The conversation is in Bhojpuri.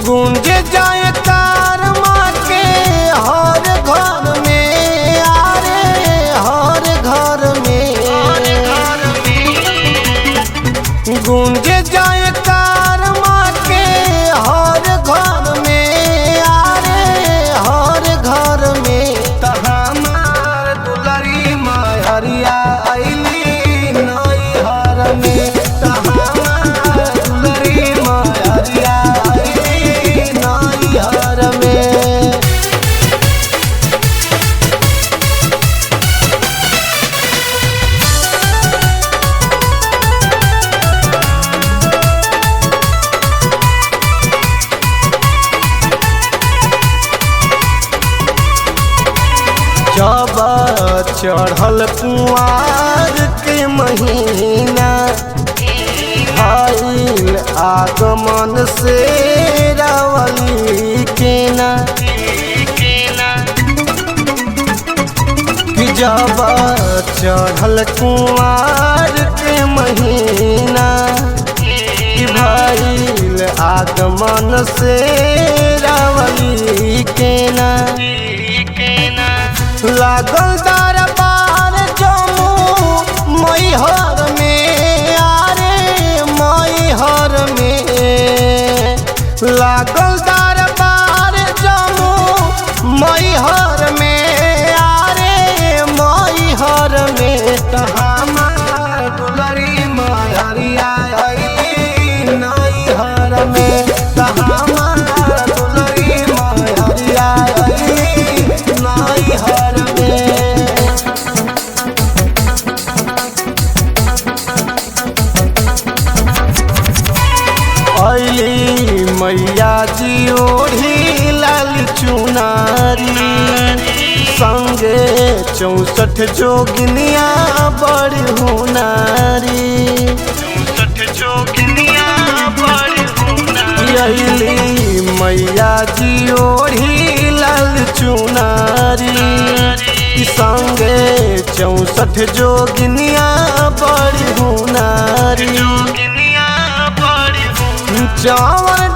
गूंज जाए कार माँ के हर घर में, आरे हर घर में गूंज जाए कार माँ के हर घर में, आरे हर घर में। हमार दुलरी मायरिया अइली नैहर में, हमार दुलरी मायरिया अइली नैहर में। जब चढ़ल कुंवार के महीना, भइल आगमन से रावली के ना, कि जब चढ़ल कुंवार के महीना, कि भइल आगमन से रावली के ना। लागल दरबार जम्मू मैहर में, आरे मैहर में लागल दरबार जम्मू मैहर में, आरे मैहर में। हमार दुलरी मायरिया अइली नैहर में, हमार दुलरी मायरिया अइली नैहर में। अइली मैया जी ओढ़ी लाल चुनारी, संगे 64 जोगिनिया बड़ी हुनारी, 64 जोगिनिया बड़ी हुनारी। अइली मैया जी ओढ़ी लाल चुनारी, संगे 64 जोगिनिया बड़ी हुनारी। चावर